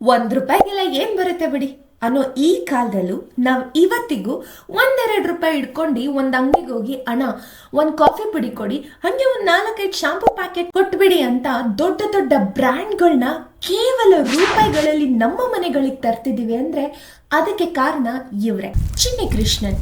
₹1 ಏನ್ ಬರುತ್ತೆ ಬಿಡಿ ಅನ್ನೋ ಈ ಕಾಲದಲ್ಲೂ ನಾವ್ ಇವತ್ತಿಗೂ ₹1-2 ಇಟ್ಕೊಂಡು ಒಂದ್ ಅಂಗಡಿಗೆ ಹೋಗಿ ಅಣ್ಣ ಒಂದ್ ಕಾಫಿ ಪುಡಿ ಕೊಡಿ, ಹಂಗೆ ಒಂದ್ 4-5 ಶಾಂಪೂ ಪ್ಯಾಕೆಟ್ ಕೊಟ್ಬಿಡಿ ಅಂತ ದೊಡ್ಡ ದೊಡ್ಡ ಬ್ರ್ಯಾಂಡ್ಗಳನ್ನ ಕೇವಲ ರೂಪಾಯಿಗಳಲ್ಲಿ ನಮ್ಮ ಮನೆಗಳಿಗೆ ತರ್ತಿದೀವಿ ಅಂದ್ರೆ ಅದಕ್ಕೆ ಕಾರಣ ಇವ್ರೆ, ಚಿನ್ನಿ ಕೃಷ್ಣನ್.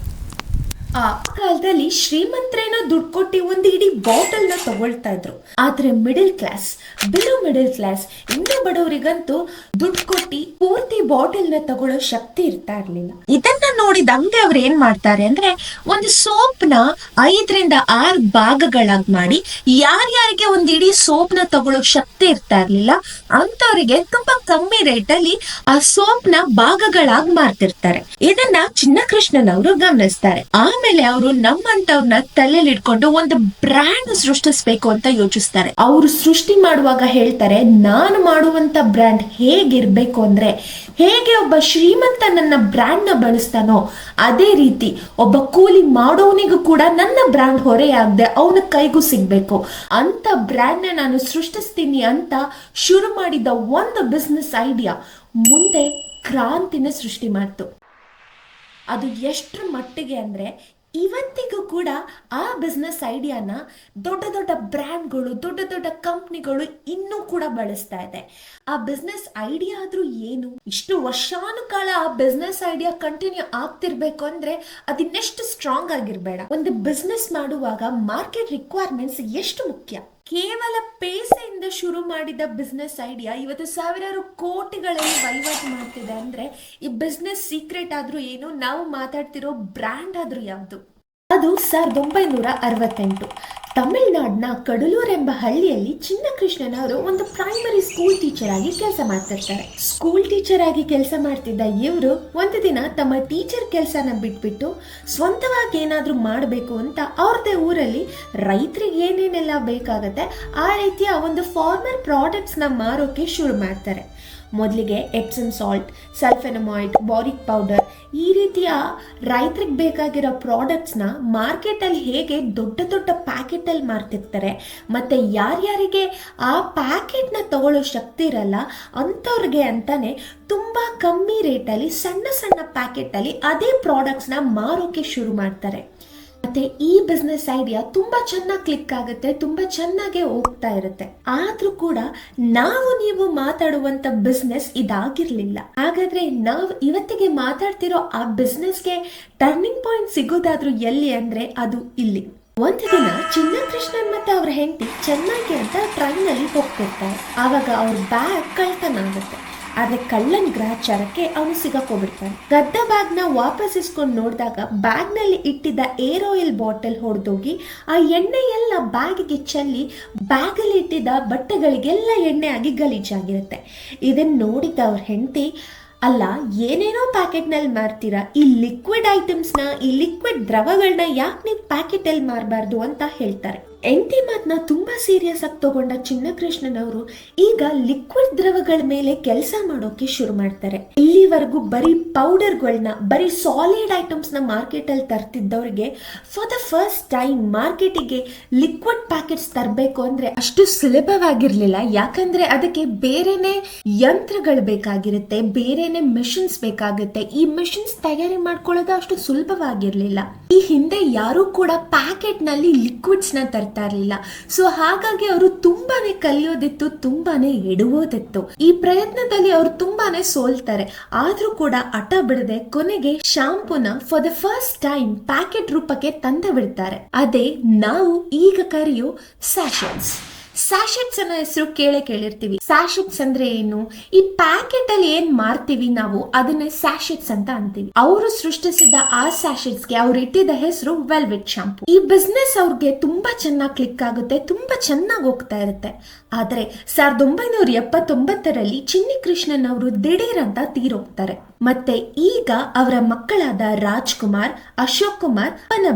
ಆ ಕಾಲದಲ್ಲಿ ಶ್ರೀಮಂತರೇನೋ ದುಡ್ಡು ಕೊಟ್ಟು ಒಂದು ಇಡೀ ಬಾಟಲ್ ನ ತಗೊಳ್ತಾ ಇದ್ರು. ಆದ್ರೆ middle class, below middle class, ಇನ್ನೂ ಬಡವರಿಗಂತೂ ದುಡ್ಡು ಕೊಟ್ಟು ಪೂರ್ತಿ ಬಾಟಲ್ ನ ತಗೊಳ್ಳೋ ಶಕ್ತಿ ಇರ್ತಾ ಇರ್ಲಿಲ್ಲ. ಇದನ್ನ ನೋಡಿದ ಅಂಗಡಿ ಅವ್ರು ಏನ್ ಮಾಡ್ತಾರೆ ಅಂದ್ರೆ, ಒಂದು ಸೋಪ್ ನ 5-6 ಭಾಗಗಳಾಗಿ ಮಾಡಿ, ಯಾರ್ಯಾರಿಗೆ ಒಂದ್ ಇಡೀ ಸೋಪ್ ನ ತಗೊಳ್ಳೋ ಶಕ್ತಿ ಇರ್ತಾ ಇರ್ಲಿಲ್ಲ ಅಂತವ್ರಿಗೆ ತುಂಬಾ ಕಮ್ಮಿ ರೇಟ್ ಅಲ್ಲಿ ಆ ಸೋಪ್ ನ ಭಾಗಗಳಾಗಿ ಮಾರ್ತಿರ್ತಾರೆ. ಇದನ್ನ ಚಿನ್ನಕೃಷ್ಣನ್ ಅವರು ಗಮನಿಸ್ತಾರೆ. ಆಮೇಲೆ ಅವರು ನಮ್ಮಂತವ್ರನ್ನ ತಲೆಯಲ್ಲಿ ಇಟ್ಕೊಂಡು ಒಂದು ಬ್ರ್ಯಾಂಡ್ ಸೃಷ್ಟಿಸ್ಬೇಕು ಅಂತ ಯೋಚಿಸ್ತಾರೆ. ಅವರು ಸೃಷ್ಟಿ ಮಾಡುವಾಗ ಹೇಳ್ತಾರೆ, ನಾನು ಮಾಡುವಂತ ಬ್ರ್ಯಾಂಡ್ ಹೇಗಿರ್ಬೇಕು ಅಂದ್ರೆ, ಹೇಗೆ ಒಬ್ಬ ಶ್ರೀಮಂತ ನನ್ನ ಬ್ರ್ಯಾಂಡ್ ನ ಬಳಸ್ತಾನೋ ಅದೇ ರೀತಿ ಒಬ್ಬ ಕೂಲಿ ಮಾಡೋನಿಗೂ ಕೂಡ ನನ್ನ ಬ್ರ್ಯಾಂಡ್ ಹೊರೆಯಾಗದೆ ಅವನ ಕೈಗೂ ಸಿಗ್ಬೇಕು ಅಂತ ಬ್ರ್ಯಾಂಡ್ ನ ನಾನು ಸೃಷ್ಟಿಸ್ತೀನಿ ಅಂತ ಶುರು ಮಾಡಿದ ಒಂದು ಬಿಸ್ನೆಸ್ ಐಡಿಯಾ ಮುಂದೆ ಕ್ರಾಂತಿನ ಸೃಷ್ಟಿ ಮಾಡ್ತು. ಅದು ಎಷ್ಟರ ಮಟ್ಟಿಗೆ ಅಂದ್ರೆ ಇವತ್ತಿಗೂ ಕೂಡ ಆ ಬಿಸ್ನೆಸ್ ಐಡಿಯಾನ ದೊಡ್ಡ ದೊಡ್ಡ ಬ್ರ್ಯಾಂಡ್ಗಳು, ದೊಡ್ಡ ದೊಡ್ಡ ಕಂಪ್ನಿಗಳು ಇನ್ನೂ ಕೂಡ ಬಳಸ್ತಾ ಇದೆ. ಆ ಬಿಸ್ನೆಸ್ ಐಡಿಯಾ ಆದ್ರೂ ಏನು, ಇಷ್ಟು ವರ್ಷಾನುಕಾಲ ಆ ಬಿಸ್ನೆಸ್ ಐಡಿಯಾ ಕಂಟಿನ್ಯೂ ಆಗ್ತಿರ್ಬೇಕು ಅಂದ್ರೆ ಅದಿನ್ನೆಷ್ಟು ಸ್ಟ್ರಾಂಗ್ ಆಗಿರ್ಬೇಡ. ಒಂದು ಬಿಸ್ನೆಸ್ ಮಾಡುವಾಗ ಮಾರ್ಕೆಟ್ ರಿಕ್ವೈರ್ಮೆಂಟ್ಸ್ ಎಷ್ಟು ಮುಖ್ಯ. ಕೇವಲ ಪೇಸೆಯಿಂದ ಶುರು ಮಾಡಿದ ಬಿಸ್ನೆಸ್ ಐಡಿಯಾ ಇವತ್ತು ಸಾವಿರಾರು ಕೋಟಿಗಳಲ್ಲಿ ವಹಿವಾಟು ಮಾಡ್ತಿದೆ ಅಂದ್ರೆ ಈ ಬಿಸ್ನೆಸ್ ಸೀಕ್ರೆಟ್ ಆದ್ರೂ ಏನು, ನಾವು ಮಾತಾಡ್ತಿರೋ ಬ್ರ್ಯಾಂಡ್ ಆದ್ರೂ ಯಾವುದು? ಅದು 1968 ತಮಿಳುನಾಡಿನ ಕಡಲೂರ್ ಎಂಬ ಹಳ್ಳಿಯಲ್ಲಿ ಚಿನ್ನಕೃಷ್ಣನ್ ಅವರು ಒಂದು ಪ್ರೈಮರಿ ಸ್ಕೂಲ್ ಟೀಚರ್ ಆಗಿ ಕೆಲಸ ಮಾಡ್ತಿರ್ತಾರೆ. ಸ್ಕೂಲ್ ಟೀಚರ್ ಆಗಿ ಕೆಲಸ ಮಾಡ್ತಿದ್ದ ಇವರು ಒಂದು ದಿನ ತಮ್ಮ ಟೀಚರ್ ಕೆಲಸನ ಬಿಟ್ಬಿಟ್ಟು ಸ್ವಂತವಾಗಿ ಏನಾದ್ರೂ ಮಾಡಬೇಕು ಅಂತ ಅವ್ರದೇ ಊರಲ್ಲಿ ರೈತರಿಗೆ ಏನೇನೆಲ್ಲ ಬೇಕಾಗತ್ತೆ ಆ ರೀತಿಯ ಒಂದು ಫಾರ್ಮರ್ ಪ್ರಾಡಕ್ಟ್ಸ್ ನ ಮಾರೋಕೆ ಶುರು ಮಾಡ್ತಾರೆ. ಮೊದಲಿಗೆ ಎಪ್ಸಮ್ ಸಾಲ್ಟ್, ಸಲ್ಫೆನಮಾಯ್ಡ್, ಬಾರಿಕ್ ಪೌಡರ್, ಈ ರೀತಿಯ ರೈತರಿಗೆ ಬೇಕಾಗಿರೋ ಪ್ರಾಡಕ್ಟ್ಸ್ನ ಮಾರ್ಕೆಟಲ್ಲಿ ಹೇಗೆ ದೊಡ್ಡ ದೊಡ್ಡ ಪ್ಯಾಕೆಟಲ್ಲಿ ಮಾರ್ತಿರ್ತಾರೆ, ಮತ್ತು ಯಾರ್ಯಾರಿಗೆ ಆ ಪ್ಯಾಕೆಟ್ನ ತಗೊಳ್ಳೋ ಶಕ್ತಿ ಇರಲ್ಲ ಅಂಥವ್ರಿಗೆ ಅಂತಾನೆ ತುಂಬ ಕಮ್ಮಿ ರೇಟಲ್ಲಿ ಸಣ್ಣ ಸಣ್ಣ ಪ್ಯಾಕೆಟಲ್ಲಿ ಅದೇ ಪ್ರಾಡಕ್ಟ್ಸ್ನ ಮಾರೋಕೆ ಶುರು ಮಾಡ್ತಾರೆ. ಮತ್ತೆ ಈ ಬಿಸ್ನೆಸ್ ಐಡಿಯಾ ತುಂಬಾ ಚೆನ್ನಾಗಿ ಕ್ಲಿಕ್ ಆಗುತ್ತೆ, ತುಂಬಾ ಚೆನ್ನಾಗಿ ಹೋಗ್ತಾ ಇರುತ್ತೆ. ಆದ್ರೂ ಕೂಡ ನಾವು ನೀವು ಮಾತಾಡುವಂತ ಬಿಸ್ನೆಸ್ ಇದಾಗಿರ್ಲಿಲ್ಲ. ಹಾಗಾದ್ರೆ ನಾವು ಇವತ್ತಿಗೆ ಮಾತಾಡ್ತಿರೋ ಆ ಬಿಸ್ನೆಸ್ಗೆ ಟರ್ನಿಂಗ್ ಪಾಯಿಂಟ್ ಸಿಗೋದಾದ್ರೂ ಎಲ್ಲಿ ಅಂದ್ರೆ ಅದು ಇಲ್ಲಿ. ಒಂದು ದಿನ ಚಿನ್ನಕೃಷ್ಣನ್ ಮತ್ತೆ ಅವ್ರ ಹೆಂಡತಿ ಚೆನ್ನೈಗೆ ಅಂತ ಟ್ರೈನ್ ನಲ್ಲಿ ಹೋಗ್ತಿರ್ತಾರೆ. ಆವಾಗ ಅವ್ರ ಬ್ಯಾಗ್ ಕಳ್ತನ ಆಗುತ್ತೆ. ಆದ್ರೆ ಕಳ್ಳನ್ ಗ್ರಹಚಾರಕ್ಕೆ ಅವನು ಸಿಗಾಕೋಬಿಡ್ತಾನೆ. ಗದ್ದ ಬ್ಯಾಗ್ ನ ವಾಪಸ್ ಇಸ್ಕೊಂಡು ನೋಡಿದಾಗ ಬ್ಯಾಗ್ ನಲ್ಲಿ ಇಟ್ಟಿದ್ದ ಏರ್ ಆಯಿಲ್ ಬಾಟಲ್ ಹೊಡೆದೋಗಿ ಆ ಎಣ್ಣೆ ಎಲ್ಲ ಬ್ಯಾಗಿಗೆ ಚೆಲ್ಲಿ ಬ್ಯಾಗ್ ಅಲ್ಲಿ ಇಟ್ಟಿದ್ದ ಬಟ್ಟೆಗಳಿಗೆಲ್ಲ ಎಣ್ಣೆ ಆಗಿ ಗಲೀಜಾಗಿರುತ್ತೆ. ಇದನ್ನ ನೋಡಿದ ಅವ್ರ ಹೆಂಡತಿ, ಅಲ್ಲ ಏನೇನೋ ಪ್ಯಾಕೆಟ್ ನಲ್ಲಿ ಮಾರ್ತೀರಾ, ಈ ಲಿಕ್ವಿಡ್ ಐಟಮ್ಸ್ ನ, ಈ ಲಿಕ್ವಿಡ್ ದ್ರವಗಳನ್ನ ಯಾಕೆ ನೀವು ಪ್ಯಾಕೆಟ್ ಅಲ್ಲಿ ಮಾರಬಾರ್ದು ಅಂತ ಹೇಳ್ತಾರೆ. ಎಂಟಿ ಮಾತನ್ನ ತುಂಬಾ ಸೀರಿಯಸ್ ಆಗಿ ತಗೊಂಡ ಚಿನ್ನಕೃಷ್ಣನ್ ಅವರು ಈಗ ಲಿಕ್ವಿಡ್ ದ್ರವಗಳ ಮೇಲೆ ಕೆಲಸ ಮಾಡೋಕೆ ಶುರು ಮಾಡ್ತಾರೆ. ಇಲ್ಲಿವರೆಗೂ ಬರೀ ಪೌಡರ್ಗಳನ್ನ, ಬರೀ ಸಾಲಿಡ್ ಐಟಮ್ಸ್ ನ ಮಾರ್ಕೆಟ್ ಅಲ್ಲಿ ತರ್ತಿದ್ದವ್ರಿಗೆ ಫಾರ್ ದ ಫಸ್ಟ್ ಟೈಮ್ ಮಾರ್ಕೆಟಿಗೆ ಲಿಕ್ವಿಡ್ ಪ್ಯಾಕೆಟ್ಸ್ ತರಬೇಕು ಅಂದ್ರೆ ಅಷ್ಟು ಸುಲಭವಾಗಿರ್ಲಿಲ್ಲ. ಯಾಕಂದ್ರೆ ಅದಕ್ಕೆ ಬೇರೆನೆ ಯಂತ್ರಗಳು ಬೇಕಾಗಿರುತ್ತೆ, ಬೇರೆನೆ ಮೆಷಿನ್ಸ್ ಬೇಕಾಗುತ್ತೆ. ಈ ಮೆಷಿನ್ಸ್ ತಯಾರಿ ಮಾಡ್ಕೊಳ್ಳೋದು ಅಷ್ಟು ಸುಲಭವಾಗಿರ್ಲಿಲ್ಲ. ಈ ಹಿಂದೆ ಯಾರು ಕೂಡ ಪ್ಯಾಕೆಟ್ ನಲ್ಲಿ ಲಿಕ್ವಿಡ್ಸ್ ನ ತರ್ತಾ ಇರ್ಲಿಲ್ಲ. ಸೊ ಹಾಗಾಗಿ ಅವರು ತುಂಬಾನೇ ಕಲಿಯೋದಿತ್ತು, ತುಂಬಾನೇ ಎಡುವುದಿತ್ತು. ಈ ಪ್ರಯತ್ನದಲ್ಲಿ ಅವರು ತುಂಬಾನೇ ಸೋಲ್ತಾರೆ. ಆದ್ರೂ ಕೂಡ ಹಠ ಬಿಡದೆ ಕೊನೆಗೆ ಶಾಂಪೂನ for the first time packet ರೂಪಕ್ಕೆ ತಂದು ಬಿಡ್ತಾರೆ. ಅದೇ ನಾವು ಈಗ ಕರೆಯೋ ಸ್ಯಾಶೆಟ್ಸ್. ಸ್ಯಾಶೆಟ್ಸ್ ಅನ್ನೋ ಹೆಸರು ಕೇಳಿರ್ತೀವಿ. ಸ್ಯಾಶೆಟ್ಸ್ ಅಂದ್ರೆ ಏನು? ಈ ಪ್ಯಾಕೆಟ್ ಅಲ್ಲಿ ಏನ್ ಮಾರ್ತೀವಿ ನಾವು ಅದನ್ನ ಸ್ಯಾಶೆಟ್ಸ್ ಅಂತ ಅಂತೀವಿ. ಅವರು ಸೃಷ್ಟಿಸಿದ ಆ ಸ್ಯಾಶೆಟ್ಸ್ಗೆ ಅವ್ರು ಇಟ್ಟಿದ್ದ ಹೆಸರು ವೆಲ್ವೆಟ್ ಶಾಂಪೂ. ಈ ಬಿಸ್ನೆಸ್ ಅವ್ರಿಗೆ ತುಂಬಾ ಚೆನ್ನಾಗಿ ಕ್ಲಿಕ್ ಆಗುತ್ತೆ, ತುಂಬಾ ಚೆನ್ನಾಗಿ ಹೋಗ್ತಾ ಇರುತ್ತೆ. ಆದ್ರೆ 1979ರಲ್ಲಿ ಚಿನ್ನಿ ಕೃಷ್ಣನ್ ಅವರು ದಿಢೀರ್ ಅಂತ ತೀರೋಗ್ತಾರೆ. ಮತ್ತೆ ಈಗ ಅವರ ಮಕ್ಕಳಾದ ರಾಜ್ಕುಮಾರ್, ಅಶೋಕ್ ಕುಮಾರ್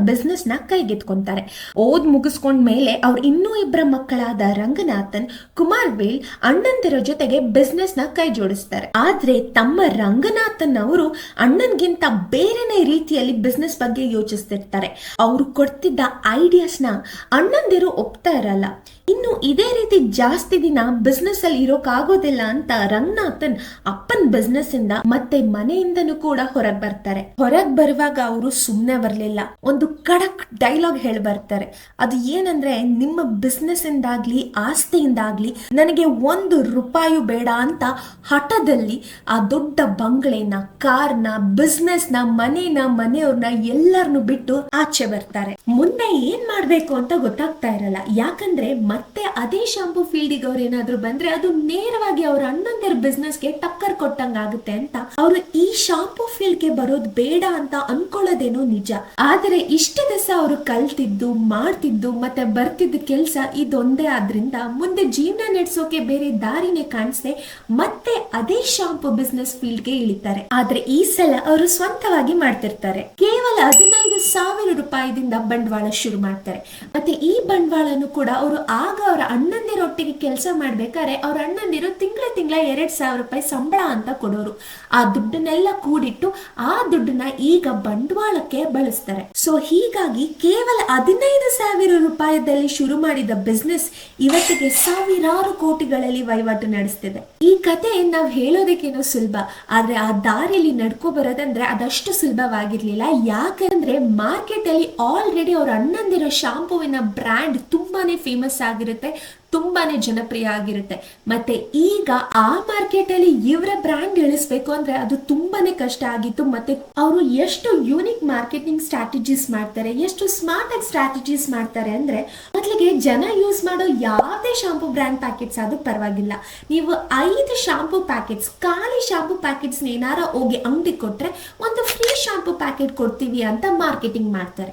ಬಿಸ್ನೆಸ್ ನ ಕೈಗೆತ್ಕೊಂತಾರೆ. ಓದ್ ಮುಗಿಸ್ಕೊಂಡ್ ಮೇಲೆ ಅವ್ರ ಇನ್ನೂ ಇಬ್ಬರ ಮಕ್ಕಳಾದ ರಂಗನಾಥನ್, ಕುಮಾರ್ ವೇಲ್ ಅಣ್ಣಂದಿರ ಜೊತೆಗೆ ಬಿಸ್ನೆಸ್ ನ ಕೈ ಜೋಡಿಸ್ತಾರೆ. ಆದ್ರೆ ತಮ್ಮ ರಂಗನಾಥನ್ ಅವರು ಅಣ್ಣನ್ಗಿಂತ ಬೇರೆನೆ ರೀತಿಯಲ್ಲಿ ಬಿಸ್ನೆಸ್ ಬಗ್ಗೆ ಯೋಚಿಸ್ತಿರ್ತಾರೆ. ಅವರು ಕೊಡ್ತಿದ್ದ ಐಡಿಯಾಸ್ ನ ಅಣ್ಣಂದಿರು ಒಪ್ತಾ ಇರಲ್ಲ. ಇನ್ನು ಇದೇ ರೀತಿ ಜಾಸ್ತಿ ದಿನ ಬಿಸ್ನೆಸ್ ಅಲ್ಲಿ ಇರೋಕಾಗೋದಿಲ್ಲ ಅಂತ ರಂಗನಾಥನ್ ಅಪ್ಪನ್ ಬಿಸ್ನೆಸ್ ಇಂದ ಮತ್ತೆ ಮನೆಯಿಂದನೂ ಕೂಡ ಹೊರಗ್ ಬರ್ತಾರೆ. ಹೊರಗ್ ಬರುವಾಗ ಅವರು ಸುಮ್ನೆ ಬರ್ಲಿಲ್ಲ, ಒಂದು ಖಡಕ್ ಡೈಲಾಗ್ ಹೇಳಿ ಬರ್ತಾರೆ. ಅದು ಏನಂದ್ರೆ, ನಿಮ್ಮ ಬಿಸ್ನೆಸ್ ಇಂದಾಗ್ಲಿ ಆಸ್ತಿಯಿಂದಾಗ್ಲಿ ನನಗೆ 1 ರೂಪಾಯಿ ಬೇಡ ಅಂತ ಹಠದಲ್ಲಿ ಆ ದೊಡ್ಡ ಬಂಗ್ಲೆನ, ಕಾರ್ನ, ಬಿಸ್ನೆಸ್ ನ, ಮನೆಯವ್ರನ್ನ ಎಲ್ಲರನ್ನು ಬಿಟ್ಟು ಆಚೆ ಬರ್ತಾರೆ. ಮುಂದೆ ಏನ್ ಮಾಡ್ಬೇಕು ಅಂತ ಗೊತ್ತಾಗ್ತಾ ಇರಲ್ಲ. ಯಾಕಂದ್ರೆ ಮತ್ತೆ ಅದೇ ಶಾಂಪೂ ಫೀಲ್ಡಿಗೆ ಅವ್ರು ಏನಾದ್ರು ಬಂದ್ರೆ ಅದು ನೇರವಾಗಿ ಅವ್ರ ಅಣ್ಣಂದಿರ ಬಿಸ್ನೆಸ್ಗೆ ಟಕ್ಕರ್ ಕೊಟ್ಟಂಗ ಆಗುತ್ತೆ ಅಂತ ಅವರು ಈ ಶಾಂಪೂ ಫೀಲ್ಡ್ಗೆ ಬರೋದು ಬೇಡ ಅಂತ ಅನ್ಕೊಳ್ಳೋದೇನೋ ನಿಜ. ಆದ್ರೆ ಇಷ್ಟು ದಿವಸ ಅವರು ಕಲ್ತಿದ್ದು, ಮಾಡ್ತಿದ್ದು ಮತ್ತೆ ಬರ್ತಿದ್ದ ಕೆಲಸ ಇದೊಂದೇ ಆದ್ರಿಂದ ಮುಂದೆ ಜೀವನ ನಡೆಸೋಕೆ ಬೇರೆ ದಾರಿನೇ ಕಾಣಿಸದೆ ಮತ್ತೆ ಅದೇ ಶಾಂಪೂ ಬಿಸ್ನೆಸ್ ಫೀಲ್ಡ್ಗೆ ಇಳಿತಾರೆ. ಆದ್ರೆ ಈ ಸಲ ಅವರು ಸ್ವಂತವಾಗಿ ಮಾಡ್ತಿರ್ತಾರೆ. ಕೇವಲ 15,000 ರೂಪಾಯಿದಿಂದ ಬಂಡವಾಳ ಶುರು ಮಾಡ್ತಾರೆ. ಮತ್ತೆ ಈ ಬಂಡವಾಳನು ಕೂಡ ಅವರು ಆಗ ಅವರ ಅಣ್ಣಂದಿರೊಟ್ಟಿಗೆ ಕೆಲಸ ಮಾಡ್ಬೇಕಾದ್ರೆ ಅವ್ರ ಅಣ್ಣಂದಿರು ತಿಂಗಳ 2,000 ರೂಪಾಯಿ ಸಂಬಳ ಅಂತ ಕೊಡೋರು. ಆ ದುಡ್ಡನ್ನೆಲ್ಲ ಕೂಡಿಟ್ಟು ಆ ದುಡ್ಡನ್ನ ಈಗ ಬಂಡವಾಳಕ್ಕೆ ಬಳಸ್ತಾರೆ. ಸೊ ಹೀಗಾಗಿ ಕೇವಲ 15,000 ರೂಪಾಯಿದಲ್ಲಿ ಶುರು ಮಾಡಿದ ಬಿಸ್ನೆಸ್ ಇವತ್ತಿಗೆ ಸಾವಿರಾರು ಕೋಟಿಗಳಲ್ಲಿ ವಹಿವಾಟು ನಡೆಸ್ತಿದೆ. ಈ ಕತೆ ನಾವ್ ಹೇಳೋದಕ್ಕೇನೋ ಸುಲಭ, ಆದ್ರೆ ಆ ದಾರಿಯಲ್ಲಿ ನಡ್ಕೊ ಬರೋದಂದ್ರೆ ಅದಷ್ಟು ಸುಲಭವಾಗಿರ್ಲಿಲ್ಲ. ಯಾಕಂದ್ರೆ ಮಾರ್ಕೆಟ್ ಅಲ್ಲಿ ಆಲ್ರೆಡಿ ಅವ್ರ ಅಣ್ಣಂದಿರೋ ಶಾಂಪೂವಿನ ಬ್ರ್ಯಾಂಡ್ ತುಂಬಾನೇ ಫೇಮಸ್ ಆಗಿರುತ್ತೆ, ತುಂಬಾನೇ ಜನಪ್ರಿಯ ಆಗಿರುತ್ತೆ. ಮತ್ತೆ ಈಗ ಆ ಮಾರ್ಕೆಟ್ ಅಲ್ಲಿ ಇವರ ಬ್ರ್ಯಾಂಡ್ ಇಳಿಸ್ಬೇಕು ಅಂದ್ರೆ ಅದು ತುಂಬಾನೇ ಕಷ್ಟ ಆಗಿತ್ತು. ಮತ್ತೆ ಅವರು ಎಷ್ಟು ಯೂನಿಕ್ ಮಾರ್ಕೆಟಿಂಗ್ ಸ್ಟ್ರಾಟಜೀಸ್ ಮಾಡ್ತಾರೆ, ಎಷ್ಟು ಸ್ಮಾರ್ಟ್ ಆಗಿ ಸ್ಟ್ರಾಟಜೀಸ್ ಮಾಡ್ತಾರೆ ಅಂದ್ರೆ, ಮೊದಲಿಗೆ ಜನ ಯೂಸ್ ಮಾಡೋ ಯಾವುದೇ ಶಾಂಪೂ ಬ್ರ್ಯಾಂಡ್ ಪ್ಯಾಕೆಟ್ಸ್ ಅದು ಪರವಾಗಿಲ್ಲ, ನೀವು 5 ಶಾಂಪೂ ಪ್ಯಾಕೆಟ್ಸ್, ಖಾಲಿ ಶಾಂಪೂ ಪ್ಯಾಕೆಟ್ಸ್ ಏನಾರ ಹೋಗಿ ಅಂಗಡಿ ಕೊಟ್ರೆ ಒಂದು ಫ್ರೀ ಶಾಂಪೂ ಪ್ಯಾಕೆಟ್ ಕೊಡ್ತೀವಿ ಅಂತ ಮಾರ್ಕೆಟಿಂಗ್ ಮಾಡ್ತಾರೆ.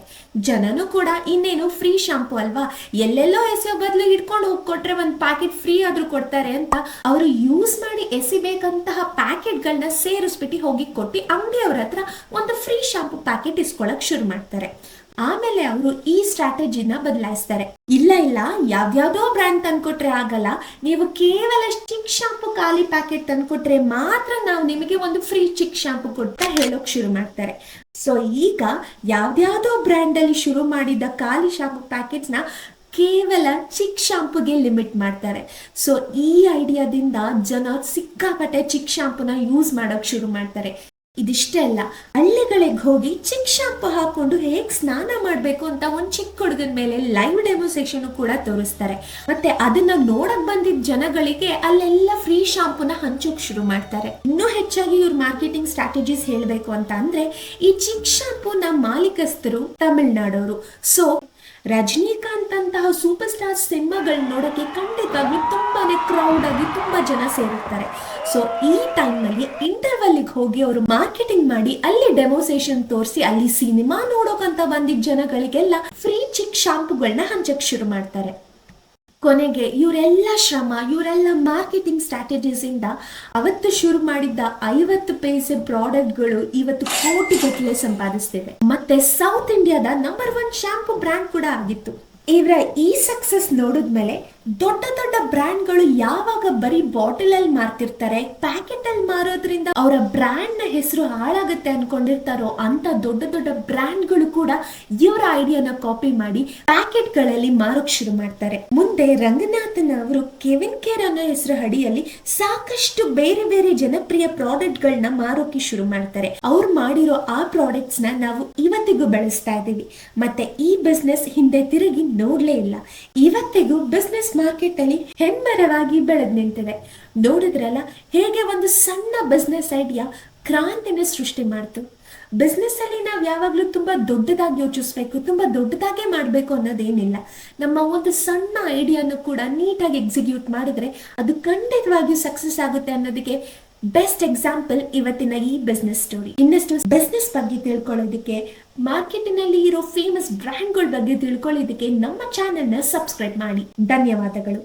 ಜನನು ಕೂಡ ಇನ್ನೇನು ಫ್ರೀ ಶಾಂಪೂ ಅಲ್ವಾ, ಎಲ್ಲೆಲ್ಲೋ ಎಸೆಯೋ ಬದಲು ಇಟ್ಕೊಂಡು ಕೊಟ್ರೆ ಒಂದು ಪ್ಯಾಕೆಟ್ ಫ್ರೀ ಆದ್ರೂ ಕೊಡ್ತಾರೆ ಅಂತ ಅವರು ಯೂಸ್ ಮಾಡಿ ಎಸಿಬೇಕಂತಹ ಪ್ಯಾಕೆಟ್ ಗಳನ್ನ ಸೇರಿಸ್ಬಿಟ್ಟು ಹೋಗಿ ಕೊಟ್ಟು ಅಂಗಡಿಯವ್ರ ಹತ್ರ ಒಂದು ಫ್ರೀ ಶಾಂಪೂ ಪ್ಯಾಕೆಟ್ ಇಸ್ಕೊಳಕ್ ಶುರು ಮಾಡ್ತಾರೆ. ಆಮೇಲೆ ಅವರು ಈ ಸ್ಟ್ರಾಟಜಿನ ಬದಲಾಯಿಸ್ತಾರೆ. ಇಲ್ಲ ಯಾವ್ಯಾವ್ದೋ ಬ್ರ್ಯಾಂಡ್ ತಂದ್ಕೊಟ್ರೆ ಆಗಲ್ಲ, ನೀವು ಕೇವಲ ಚಿಕ್ ಶಾಂಪೂ ಖಾಲಿ ಪ್ಯಾಕೆಟ್ ತಂದ್ಕೊಟ್ರೆ ಮಾತ್ರ ನಾವು ನಿಮಗೆ ಒಂದು ಫ್ರೀ ಚಿಕ್ ಶಾಂಪೂ ಕೊಡ್ತಾ ಹೇಳೋಕ್ ಶುರು ಮಾಡ್ತಾರೆ. ಸೊ ಈಗ ಯಾವ್ದ್ಯಾವ್ದೋ ಬ್ರ್ಯಾಂಡ್ ಅಲ್ಲಿ ಶುರು ಮಾಡಿದ ಖಾಲಿ ಶಾಂಪೂ ಪ್ಯಾಕೆಟ್ಸ್ ನ ಕೇವಲ ಚಿಕ್ ಶಾಂಪೂಗೆ ಲಿಮಿಟ್ ಮಾಡ್ತಾರೆ. ಸೊ ಈ ಐಡಿಯಾದಿಂದ ಜನ ಸಿಕ್ಕಾಪಟ್ಟೆ ಚಿಕ್ ಶಾಂಪೂನ ಯೂಸ್ ಮಾಡೋಕ್ ಶುರು ಮಾಡ್ತಾರೆ. ಇದಿಷ್ಟೇ ಅಲ್ಲ, ಹಳ್ಳಿಗಳಿಗೆ ಹೋಗಿ ಚಿಕ್ ಶಾಂಪೂ ಹಾಕೊಂಡು ಹೇಗ್ ಸ್ನಾನ ಮಾಡ್ಬೇಕು ಅಂತ ಒಂದ್ ಚಿಕ್ಕ ಹುಡುಗನ ಮೇಲೆ ಲೈವ್ ಡೆಮೋನ್ಸ್ಟ್ರೇಷನ್ ಕೂಡ ತೋರಿಸ್ತಾರೆ. ಮತ್ತೆ ಅದನ್ನ ನೋಡಕ್ ಬಂದಿದ್ದ ಜನಗಳಿಗೆ ಅಲ್ಲೆಲ್ಲ ಫ್ರೀ ಶಾಂಪೂನ ಹಂಚೋಕ್ ಶುರು ಮಾಡ್ತಾರೆ. ಇನ್ನೂ ಹೆಚ್ಚಾಗಿ ಇವ್ರ ಮಾರ್ಕೆಟಿಂಗ್ ಸ್ಟ್ರಾಟಜೀಸ್ ಹೇಳ್ಬೇಕು ಅಂತ ಅಂದ್ರೆ, ಈ ಚಿಕ್ ಶಾಂಪೂನ ಮಾಲೀಕಸ್ಥರು ತಮಿಳ್ನಾಡವರು. ಸೊ ರಜನಿಕಾಂತ್ ಅಂತಹ ಸೂಪರ್ ಸ್ಟಾರ್ ಸಿನಿಮಾಗಳು ನೋಡೋಕೆ ಖಂಡಿತವಾಗ್ಲೂ ತುಂಬಾನೇ ಕ್ರೌಡ್ ಆಗಿ ತುಂಬಾ ಜನ ಸೇರಿರ್ತಾರೆ. ಸೊ ಈ ಟೈಮ್ ನಲ್ಲಿ ಇಂಟರ್ವಲ್ಗೆ ಹೋಗಿ ಅವರು ಮಾರ್ಕೆಟಿಂಗ್ ಮಾಡಿ ಅಲ್ಲಿ ಡೆಮೋನ್ಸ್ಟ್ರೇಷನ್ ತೋರಿಸಿ ಅಲ್ಲಿ ಸಿನಿಮಾ ನೋಡೋಕಂತ ಬಂದಿದ್ದ ಜನಗಳಿಗೆಲ್ಲ ಫ್ರೀ ಚಿಕ್ ಶಾಂಪೂಗಳನ್ನ ಹಂಚಕ್ ಶುರು ಮಾಡ್ತಾರೆ. ಕೊನೆಗೆ ಇವರೆಲ್ಲ ಶ್ರಮ, ಇವರೆಲ್ಲ ಮಾರ್ಕೆಟಿಂಗ್ ಸ್ಟ್ರಾಟಜೀಸ್ ಇಂದ ಅವತ್ತು ಶುರು ಮಾಡಿದ್ದ 50 ಪೈಸೆ ಪ್ರಾಡಕ್ಟ್ಗಳು ಇವತ್ತು ಕೋಟಿಗಟ್ಟಲೆ ಸಂಪಾದಿಸ್ತಿವೆ. ಮತ್ತೆ ಸೌತ್ ಇಂಡಿಯಾದ ನಂಬರ್ 1 ಶಾಂಪೂ ಬ್ರ್ಯಾಂಡ್ ಕೂಡ ಆಗಿತ್ತು. ಇವರ ಈ ಸಕ್ಸಸ್ ನೋಡಿದ್ಮೇಲೆ ದೊಡ್ಡ ದೊಡ್ಡ ಬ್ರ್ಯಾಂಡ್ಗಳು ಯಾವಾಗ ಬರೀ ಬಾಟಲ್ ಅಲ್ಲಿ ಮಾರ್ತಿರ್ತಾರೆ, ಪ್ಯಾಕೆಟ್ ಅಲ್ಲಿ ಮಾರೋದ್ರಿಂದ ಅವರ ಬ್ರ್ಯಾಂಡ್ ನ ಹೆಸರು ಹಾಳಾಗುತ್ತೆ ಅನ್ಕೊಂಡಿರ್ತಾರೋ ಅಂತ ದೊಡ್ಡ ದೊಡ್ಡ ಬ್ರ್ಯಾಂಡ್ಗಳು ಕೂಡ ಇವರ ಐಡಿಯಾನ ಕಾಪಿ ಮಾಡಿ ಪ್ಯಾಕೆಟ್ ಗಳಲ್ಲಿ ಮಾರೋಕ್ ಶುರು ಮಾಡ್ತಾರೆ. ಮುಂದೆ ರಂಗನಾಥನ್ ಅವರು ಕೆವಿನ್ ಕೇರ್ ಅನ್ನೋ ಹೆಸರು ಅಡಿಯಲ್ಲಿ ಸಾಕಷ್ಟು ಬೇರೆ ಬೇರೆ ಜನಪ್ರಿಯ ಪ್ರಾಡಕ್ಟ್ ಗಳನ್ನ ಮಾರೋಕೆ ಶುರು ಮಾಡ್ತಾರೆ. ಅವ್ರು ಮಾಡಿರೋ ಆ ಪ್ರಾಡಕ್ಟ್ಸ್ ನ ನಾವು ಇವತ್ತಿಗೂ ಬಳಸ್ತಾ ಇದೀವಿ. ಮತ್ತೆ ಈ ಬಿಸ್ನೆಸ್ ಹಿಂದೆ ತಿರುಗಿ ನೋಡ್ಲೇ ಇಲ್ಲ. ಇವತ್ತಿಗೂ ಬಿಸ್ನೆಸ್ ಮಾರ್ಕೆಟ್ ಅಲ್ಲಿ ಹೆಮ್ಮರವಾಗಿ ಬೆಳೆದ್ ನಿಂತಿದೆ. ನೋಡಿದ್ರಲ್ಲ ಹೇಗೆ ಒಂದು ಸಣ್ಣ ಬಿಸ್ನೆಸ್ ಐಡಿಯಾ ಕ್ರಾಂತಿನ ಸೃಷ್ಟಿ ಮಾಡ್ತು. ಬಿಸ್ನೆಸ್ ಅಲ್ಲಿ ನಾವು ಯಾವಾಗ್ಲೂ ತುಂಬಾ ದೊಡ್ಡದಾಗಿ ಯೋಚಿಸ್ಬೇಕು, ತುಂಬಾ ದೊಡ್ಡದಾಗೆ ಮಾಡ್ಬೇಕು ಅನ್ನೋದೇನಿಲ್ಲ. ನಮ್ಮ ಒಂದು ಸಣ್ಣ ಐಡಿಯಾನು ಕೂಡ ನೀಟಾಗಿ ಎಕ್ಸಿಕ್ಯೂಟ್ ಮಾಡಿದ್ರೆ ಅದು ಖಂಡಿತವಾಗಿಯೂ ಸಕ್ಸಸ್ ಆಗುತ್ತೆ ಅನ್ನೋದಕ್ಕೆ ಬೆಸ್ಟ್ ಎಕ್ಸಾಂಪಲ್ ಇವತ್ತಿನ ಈ ಬಿಸ್ನೆಸ್ ಸ್ಟೋರಿ. ಇನ್ನಷ್ಟು ಬಿಸ್ನೆಸ್ ಬಗ್ಗೆ ತಿಳ್ಕೊಳ್ಳೋದಕ್ಕೆ, ಮಾರ್ಕೆಟಿನಲ್ಲಿ ಇರೋ ಫೇಮಸ್ ಬ್ರ್ಯಾಂಡ್ಗಳ ಬಗ್ಗೆ ತಿಳ್ಕೊಳ್ಳೋದಕ್ಕೆ ನಮ್ಮ ಚಾನೆಲ್ನ ಸಬ್ಸ್ಕ್ರೈಬ್ ಮಾಡಿ. ಧನ್ಯವಾದಗಳು.